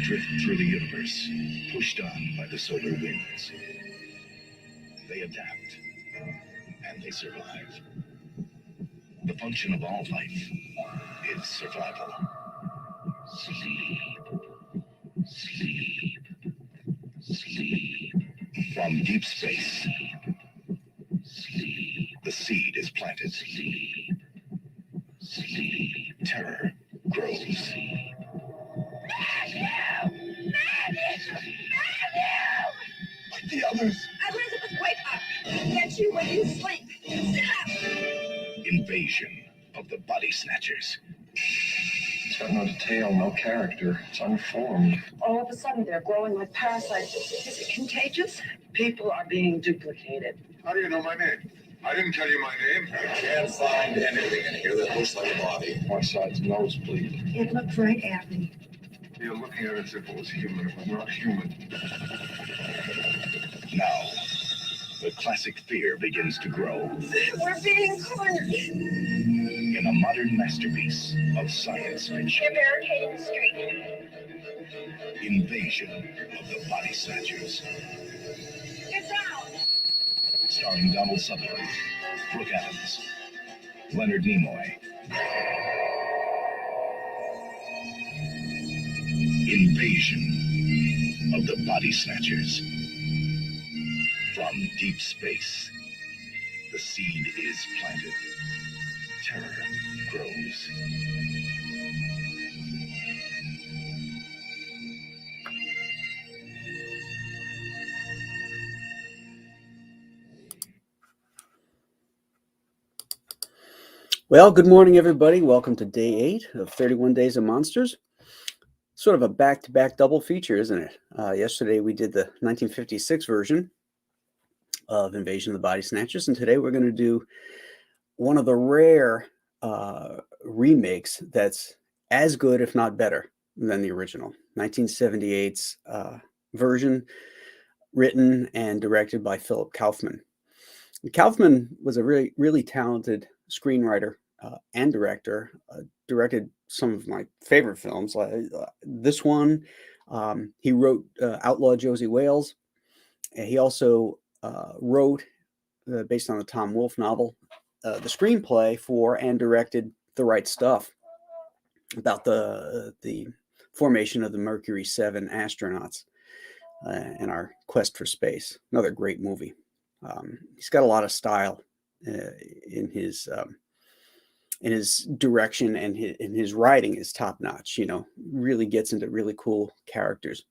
drift through the universe, pushed on by the solar winds. They adapt, and they survive. The function of all life is survival. Sleep, sleep, sleep. From deep space, sleep. The seed is planted. Sleep, sleep. Terror grows. Sleep. Matthew! Like the others. Elizabeth, wake up! Get you when you sleep. Sit up! Invasion of the body snatchers. It's got no detail, no character. It's unformed. All of a sudden, they're growing like parasites. Is it contagious? People are being duplicated. How do you know my name? I didn't tell you my name. I can't find anything in here that looks like a body. My side's nosebleed. It looked right at me. You're looking at it as if it was human. It was not human. Now, the classic fear begins to grow We're being cornered. in a modern masterpiece of science fiction. They're barricading the street. Invasion of the Body Snatchers. Get down! Starring Donald Sutherland, Brooke Adams, Leonard Nimoy. Invasion of the Body Snatchers. From deep space, the seed is planted. Terror grows. Well, good morning, everybody. Welcome to day 8 of 31 Days of Monsters. Sort of a back-to-back double feature, isn't it? Yesterday we did the 1956 version of Invasion of the Body Snatchers, and today we're going to do one of the rare remakes that's as good, if not better, than the original. 1978's version, written and directed by Phillip Kaufman. Kaufman was a really talented screenwriter and director. Directed some of my favorite films. This one, he wrote Outlaw Josie Wales. He also wrote, based on the Tom Wolfe novel, the screenplay for and directed The Right Stuff, about the formation of the Mercury 7 astronauts and our quest for space. Another great movie. He's got a lot of style in his direction, and his writing is top notch. You know, really gets into really cool characters.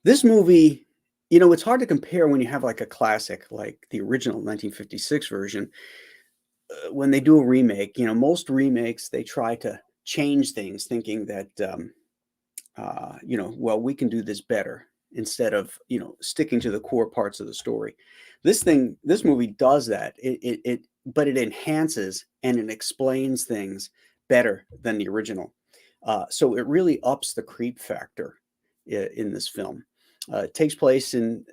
This movie, you know, it's hard to compare when you have like a classic like the original 1956 version. When they do a remake, you know, most remakes, they try to change things thinking that, you know, well, we can do this better instead of, you know, sticking to the core parts of the story. This movie does that. But it enhances and it explains things better than the original. So it really ups the creep factor in this film. It takes place in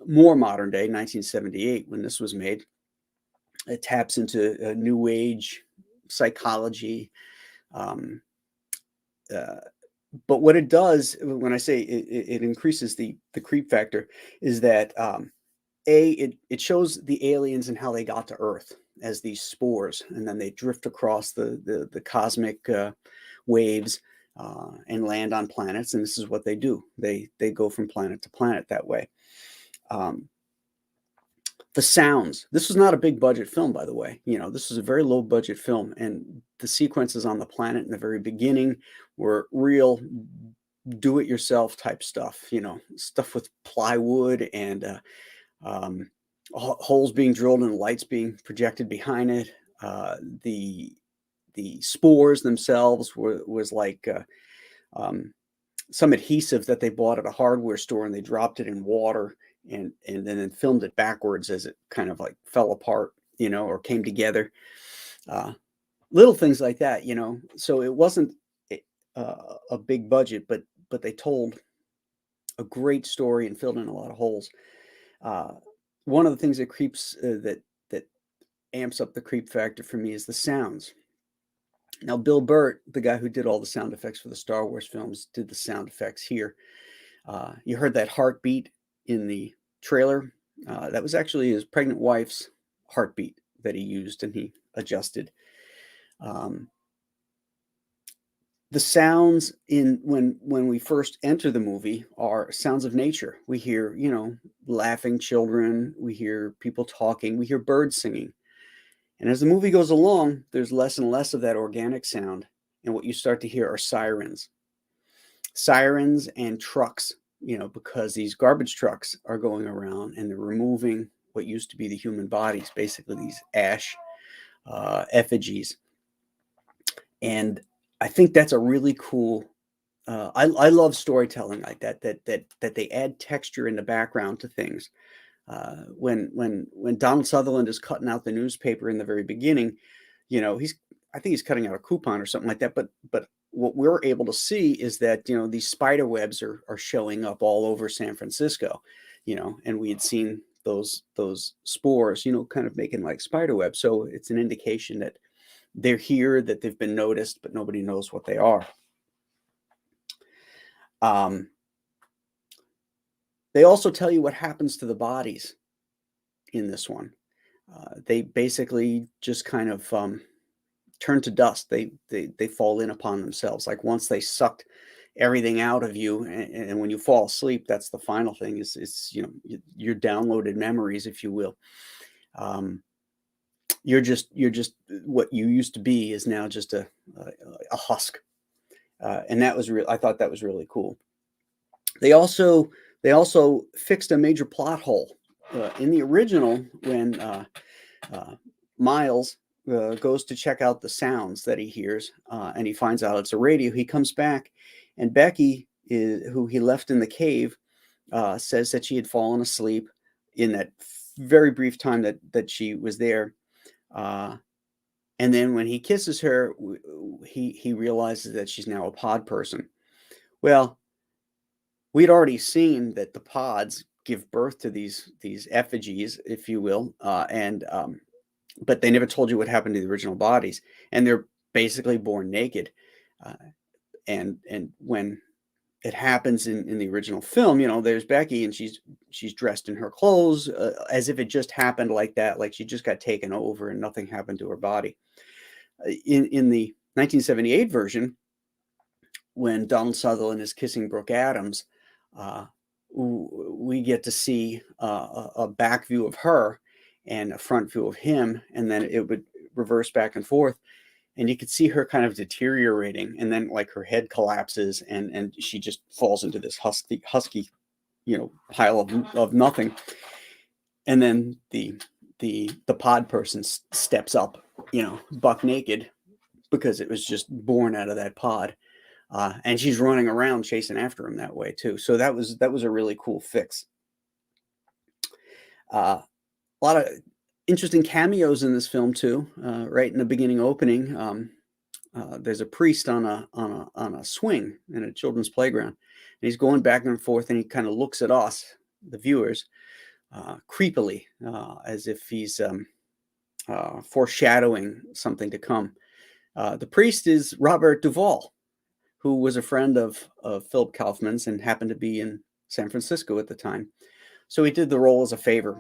more modern day, 1978, when this was made. It taps into new age psychology. But what it does, when I say it increases the creep factor, is that it shows the aliens and how they got to Earth as these spores, and then they drift across the cosmic waves and land on planets. And this is what they do. They go from planet to planet that way. The sounds. This was not a big budget film, by the way. You know, this was a very low budget film, and the sequences on the planet in the very beginning were real do-it-yourself type stuff. You know, stuff with plywood and holes being drilled and lights being projected behind it. The spores themselves was like some adhesive that they bought at a hardware store, and they dropped it in water and then filmed it backwards as it kind of like fell apart, you know, or came together. Little things like that, you know. So it wasn't a big budget, but they told a great story and filled in a lot of holes. One of the things that creeps that amps up the creep factor for me is the sounds. Now, Bill Burt, the guy who did all the sound effects for the Star Wars films, did the sound effects here. You heard that heartbeat in the trailer. That was actually his pregnant wife's heartbeat that he used and he adjusted. The sounds in when we first enter the movie are sounds of nature. We hear, laughing children, we hear people talking, we hear birds singing. And as the movie goes along, there's less and less of that organic sound, and what you start to hear are sirens. Sirens and trucks, because these garbage trucks are going around and they're removing what used to be the human bodies, basically these ash effigies. And I think that's a really cool. I love storytelling like that they add texture in the background to things. When Donald Sutherland is cutting out the newspaper in the very beginning, I think he's cutting out a coupon or something like that. But what we're able to see is that these spider webs are showing up all over San Francisco, and we had seen those spores, kind of making like spider webs. So it's an indication that they're here, that they've been noticed, but nobody knows what they are. They also tell you what happens to the bodies in this one. They basically just kind of turn to dust. They fall in upon themselves. Like once they sucked everything out of you, and when you fall asleep, that's the final thing. Is your downloaded memories, if you will. You're just what you used to be is now just a husk, and that was real. I thought that was really cool. They also fixed a major plot hole in the original when Miles goes to check out the sounds that he hears, and he finds out it's a radio. He comes back, and Becky, who he left in the cave, says that she had fallen asleep in that very brief time that she was there. And then when he kisses her, he realizes that she's now a pod person. Well, we'd already seen that the pods give birth to these effigies, if you will, but they never told you what happened to the original bodies, and they're basically born naked. And when it happens in the original film, there's Becky, and she's dressed in her clothes, as if it just happened like that, like she just got taken over and nothing happened to her body. In the 1978 version, when Donald Sutherland is kissing Brooke Adams, we get to see a back view of her and a front view of him, and then it would reverse back and forth, and you could see her kind of deteriorating, and then like her head collapses, and she just falls into this husky pile of nothing, and then the pod person steps up, buck naked, because it was just born out of that pod. And she's running around chasing after him that way too. So that was a really cool fix. A lot of interesting cameos in this film too. Right in the beginning opening, there's a priest on a swing in a children's playground, and he's going back and forth, and he kind of looks at us, the viewers, creepily, as if he's foreshadowing something to come. The priest is Robert Duvall, who was a friend of Phillip Kaufman's and happened to be in San Francisco at the time. So he did the role as a favor.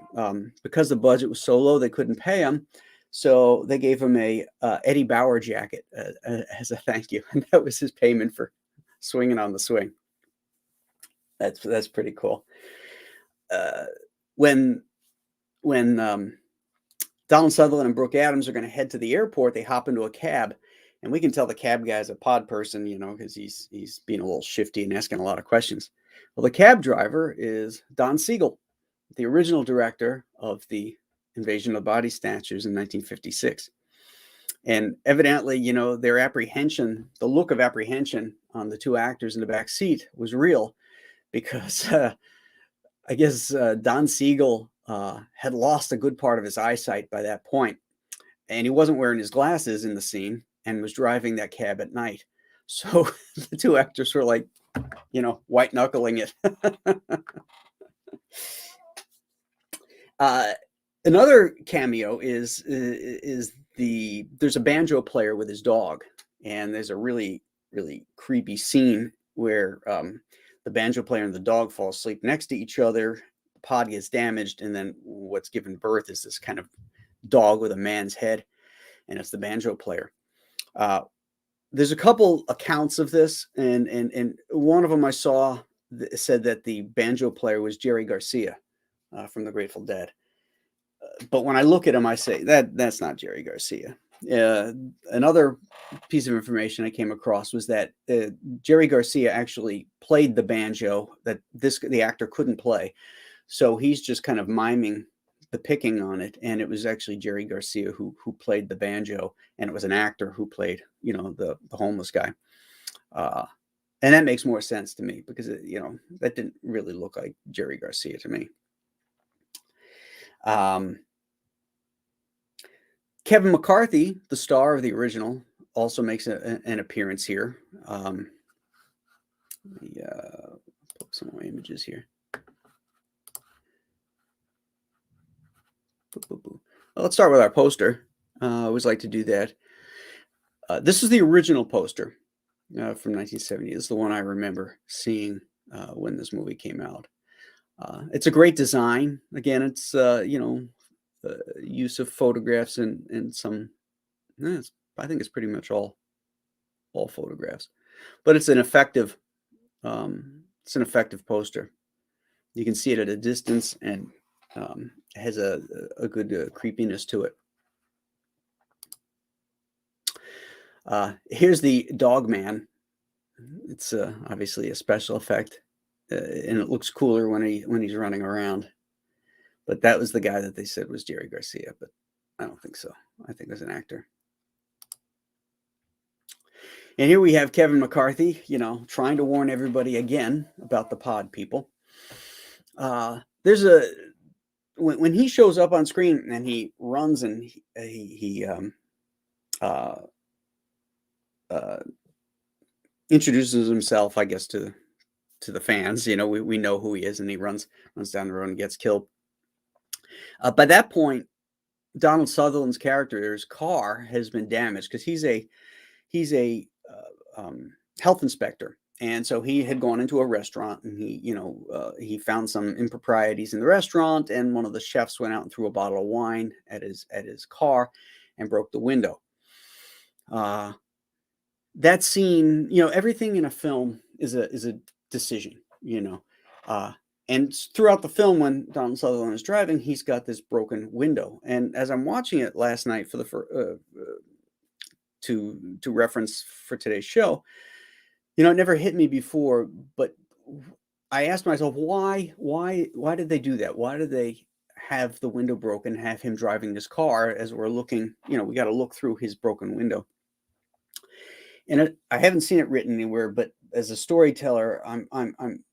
Because the budget was so low, they couldn't pay him. So they gave him a Eddie Bauer jacket as a thank you. And that was his payment for swinging on the swing. That's pretty cool. When Donald Sutherland and Brooke Adams are going to head to the airport, they hop into a cab. And we can tell the cab guy's a pod person, because he's being a little shifty and asking a lot of questions. Well, the cab driver is Don Siegel, the original director of the Invasion of Body Snatchers in 1956. And evidently, their apprehension, the look of apprehension on the two actors in the back seat was real, because I guess Don Siegel had lost a good part of his eyesight by that point. And he wasn't wearing his glasses in the scene, and was driving that cab at night. So the two actors were like, white knuckling it. Another cameo is there's a banjo player with his dog, And there's a really, really creepy scene where the banjo player and the dog fall asleep next to each other. The pod gets damaged, and then what's given birth is this kind of dog with a man's head, and it's the banjo player. There's a couple accounts of this, and one of them I saw said that the banjo player was Jerry Garcia from the Grateful Dead. But when I look at him, I say that's not Jerry Garcia. Another piece of information I came across was that Jerry Garcia actually played the banjo that the actor couldn't play, so he's just kind of miming the picking on it, and it was actually Jerry Garcia who played the banjo, and it was an actor who played, the homeless guy. And that makes more sense to me because that didn't really look like Jerry Garcia to me. Kevin McCarthy, the star of the original, also makes an appearance here. Let me put some more images here. Well, let's start with our poster. I always like to do that. This is the original poster from 1970. This is the one I remember seeing when this movie came out. It's a great design. Again, it's use of photographs and some. I think it's pretty much all photographs, but it's an effective poster. You can see it at a distance, and it has a good creepiness to it. Here's the dog man. It's obviously a special effect, and it looks cooler when he's running around. But that was the guy that they said was Jerry Garcia, but I don't think so. I think it was an actor. And here we have Kevin McCarthy, trying to warn everybody again about the pod people. There's when he shows up on screen and he runs and he introduces himself, I guess, to the fans. We know who he is, and he runs down the road and gets killed. By that point, Donald Sutherland's character's car has been damaged because he's a health inspector, and so he had gone into a restaurant, and he found some improprieties in the restaurant, and one of the chefs went out and threw a bottle of wine at his car and broke the window. That scene, everything in a film is a decision, and throughout the film, when Donald Sutherland is driving, he's got this broken window. And as I'm watching it last night for the to reference for today's show, it never hit me before, but I asked myself, why did they do that? Why did they have the window broken, have him driving this car as we're looking? We got to look through his broken window. And I haven't seen it written anywhere, but as a storyteller, I'm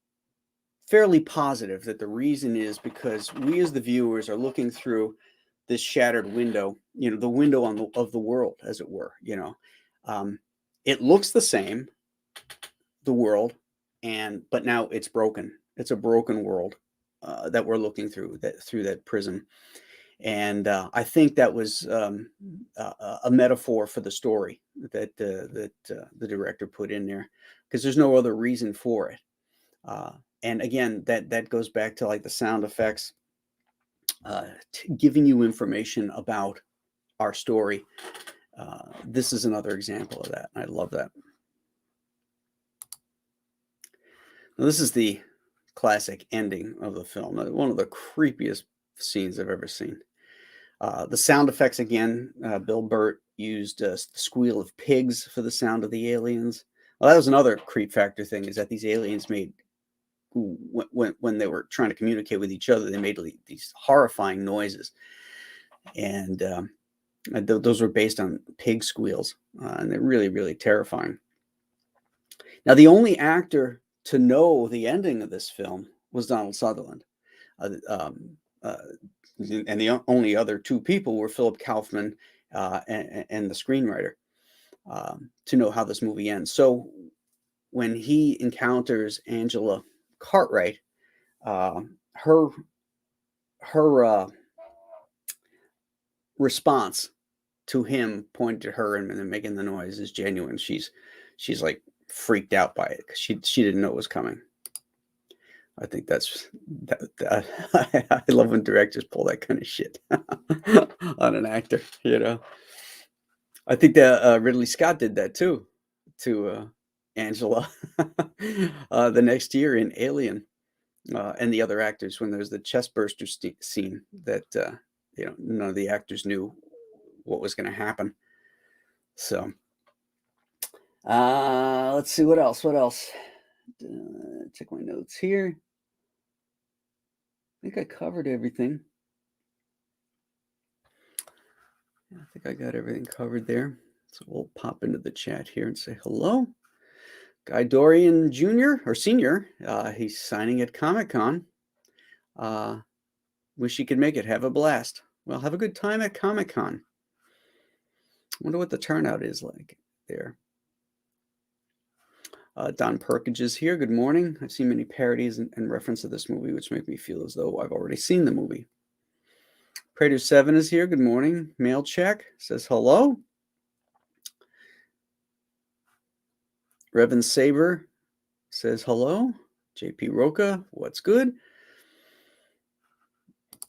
fairly positive that the reason is because we as the viewers are looking through this shattered window, the window of the world, as it were. It looks the same, the world, but now it's broken. It's a broken world that we're looking through that prism. And I think that was a metaphor for the story that the director put in there, because there's no other reason for it. And again, that goes back to like the sound effects, giving you information about our story. This is another example of that. I love that. Now, this is the classic ending of the film. One of the creepiest scenes I've ever seen. The sound effects again. Bill Burt used the squeal of pigs for the sound of the aliens. Well, that was another creep factor thing, is that these aliens made, when they were trying to communicate with each other, they made these horrifying noises, and those were based on pig squeals, and they're really, really terrifying. Now, the only actor to know the ending of this film was Donald Sutherland, and the only other two people were Phillip Kaufman and the screenwriter, to know how this movie ends. So when he encounters Angela Cartwright, her response to him, pointed at her and then making the noise is genuine. She's like freaked out by it because she didn't know it was coming. I think that I love when directors pull that kind of shit on an actor. I think that Ridley Scott did that too to Angela the next year in Alien, and the other actors when there's the chest burster scene that none of the actors knew what was going to happen. So let's see what else. Check my notes here. I think I covered everything. I think I got everything covered there. So we'll pop into the chat here and say hello. Guy Dorian Jr. or Senior, he's signing at Comic-Con. Wish he could make it. Have a blast. Well, have a good time at Comic-Con. Wonder what the turnout is like there. Don Perkins is here. Good morning. I've seen many parodies and reference to this movie, which make me feel as though I've already seen the movie. Prater 7 is here. Good morning. Mail check says hello. Revan Saber says hello. JP Roca, what's good?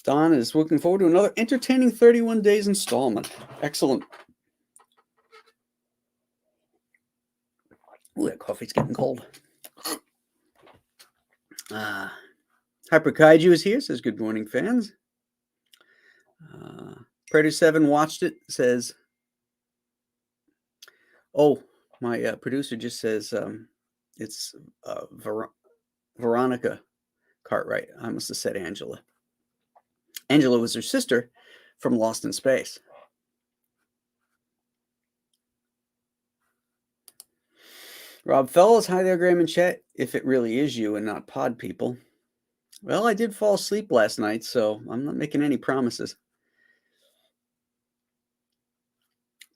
Don is looking forward to another entertaining 31 days installment. Excellent. Ooh, that coffee's getting cold. Hyper Kaiju is here, says good morning, fans. Prater 7 watched it, says, oh, my producer just says it's Veronica Cartwright. I must have said Angela. Angela was her sister from Lost in Space. Rob Fellows, hi there, Graham and chat. If it really is you and not pod people. Well, I did fall asleep last night, so I'm not making any promises.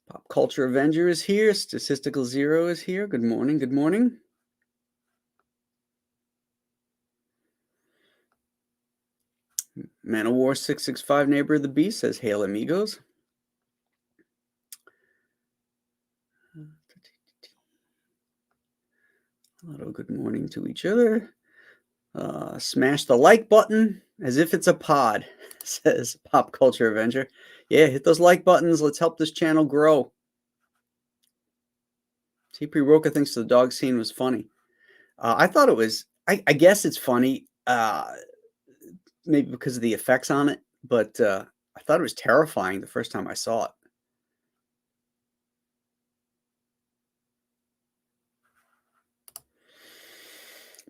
Pop Culture Avenger is here. Statistical Zero is here. Good morning. Good morning. Man of War 665 Neighbor of the Beast says, hail amigos. Hello, good morning to each other. Smash the like button as if it's a pod, says Pop Culture Avenger. Yeah, hit those like buttons. Let's help this channel grow. TP Roca thinks the dog scene was funny. I thought it was, I guess it's funny, maybe because of the effects on it, but I thought it was terrifying the first time I saw it.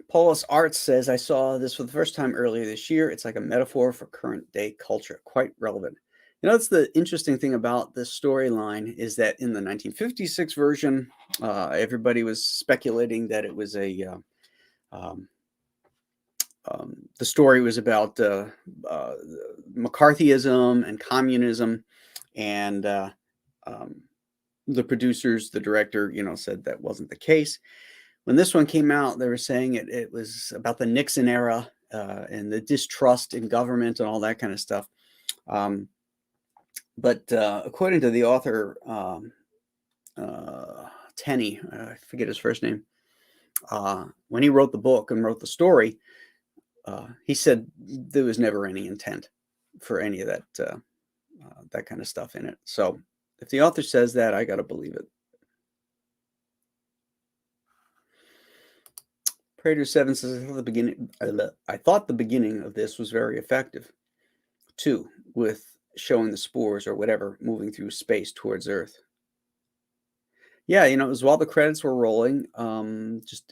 Paulus Arts says, I saw this for the first time earlier this year. It's like a metaphor for current day culture. Quite relevant. That's the interesting thing about this storyline is that in the 1956 version, everybody was speculating that it was the story was about McCarthyism and communism, and the producers, the director, said that wasn't the case. When this one came out, they were saying it was about the Nixon era and the distrust in government and all that kind of stuff. But according to the author, Tenney, I forget his first name, when he wrote the book and wrote the story, he said there was never any intent for any of that kind of stuff in it. So if the author says that, I got to believe it. Prater 7 says, I thought the beginning of this was very effective, too, with showing the spores or whatever moving through space towards Earth. Yeah, it was while the credits were rolling.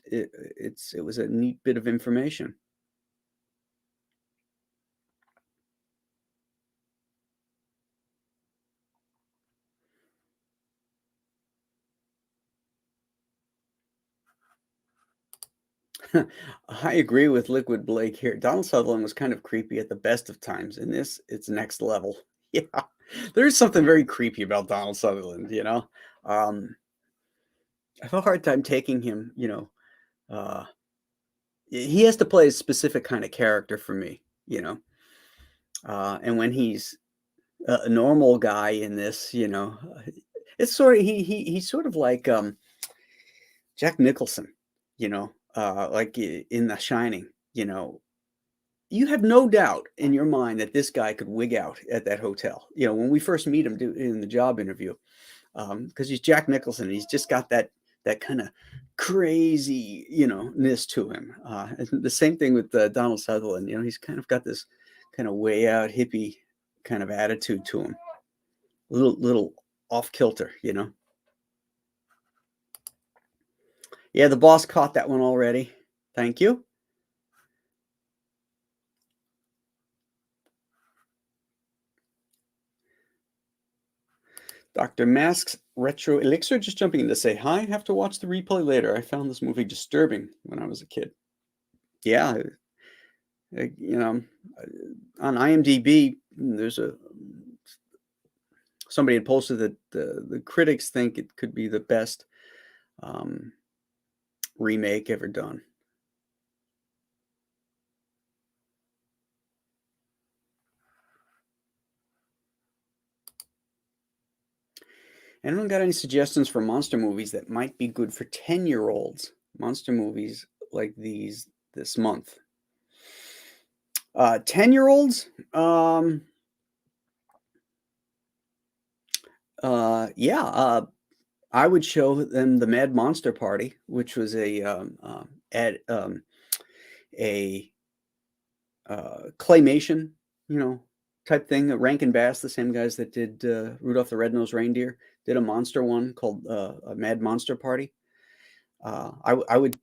It was a neat bit of information. I agree with Liquid Blake here. Donald Sutherland was kind of creepy at the best of times. In this, it's next level. Yeah, there's something very creepy about Donald Sutherland, I have a hard time taking him, he has to play a specific kind of character for me, and when he's a normal guy in this. It's sort of he's sort of like Jack Nicholson, like in The Shining. You have no doubt in your mind that this guy could wig out at that hotel. When we first meet him in the job interview, because he's Jack Nicholson, he's just got that kind of crazy, ness to him. And the same thing with Donald Sutherland. He's kind of got this kind of way out hippie kind of attitude to him, a little off kilter. Yeah, the boss caught that one already. Thank you. Dr. Mask's Retro Elixir just jumping in to say hi. Have to watch the replay later. I found this movie disturbing when I was a kid. Yeah, on IMDb, there's somebody had posted that the critics think it could be the best remake ever done. Anyone got any suggestions for monster movies that might be good for 10-year-olds? Monster movies like these this month. 10-year-olds? I would show them the Mad Monster Party, which was a claymation, type thing. Rankin Bass, the same guys that did Rudolph the Red-Nosed Reindeer, did a monster one called a Mad Monster Party. I would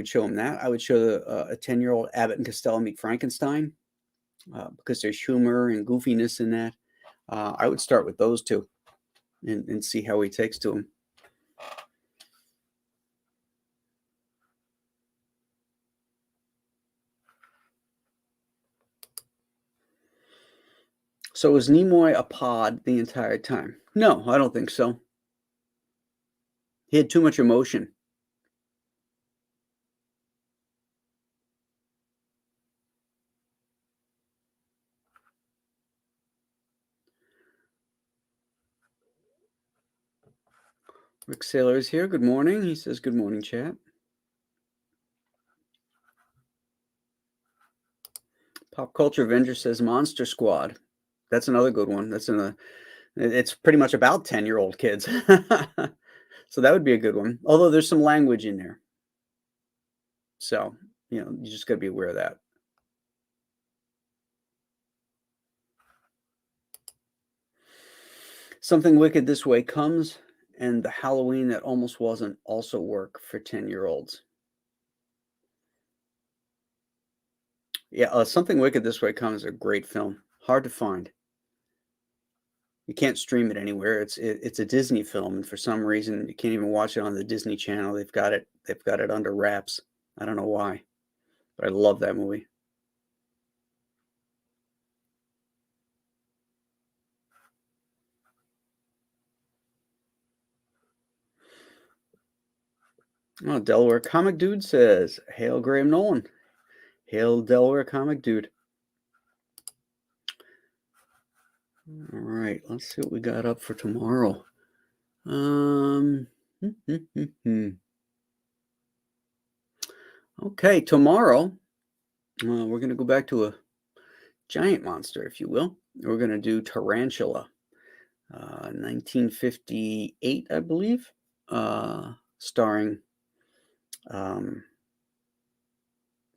show them that. I would show a 10-year-old Abbott and Costello Meet Frankenstein because there's humor and goofiness in that. I would start with those two and see how he takes to them. So was Nimoy a pod the entire time? No, I don't think so. He had too much emotion. Rick Saylor is here. Good morning. He says, good morning, chat. Pop Culture Avenger says Monster Squad. That's another good one. It's pretty much about 10-year-old kids. So that would be a good one. Although there's some language in there. So, you just got to be aware of that. Something Wicked This Way Comes, and The Halloween That Almost Wasn't also work for 10-year-olds. Yeah, Something Wicked This Way Comes is a great film. Hard to find. You can't stream it anywhere. It's a Disney film, and for some reason you can't even watch it on the Disney Channel. They've got it under wraps. I don't know why, but I love that movie. Oh, Delaware Comic Dude says, "Hail Graham Nolan, hail Delaware Comic Dude." All right, let's see what we got up for tomorrow. Okay, tomorrow we're going to go back to a giant monster, if you will. We're going to do Tarantula, 1958, I believe, starring. Oh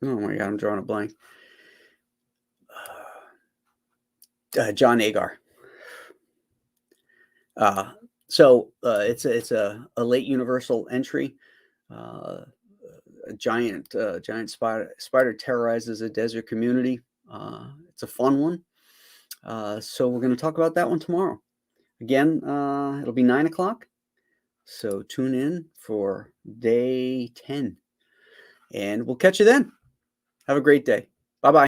my God, I'm drawing a blank. John Agar. So it's a late Universal entry. A giant spider terrorizes a desert community. It's a fun one. So we're going to talk about that one tomorrow. Again, it'll be 9 o'clock. So tune in for day 10. And we'll catch you then. Have a great day. Bye-bye.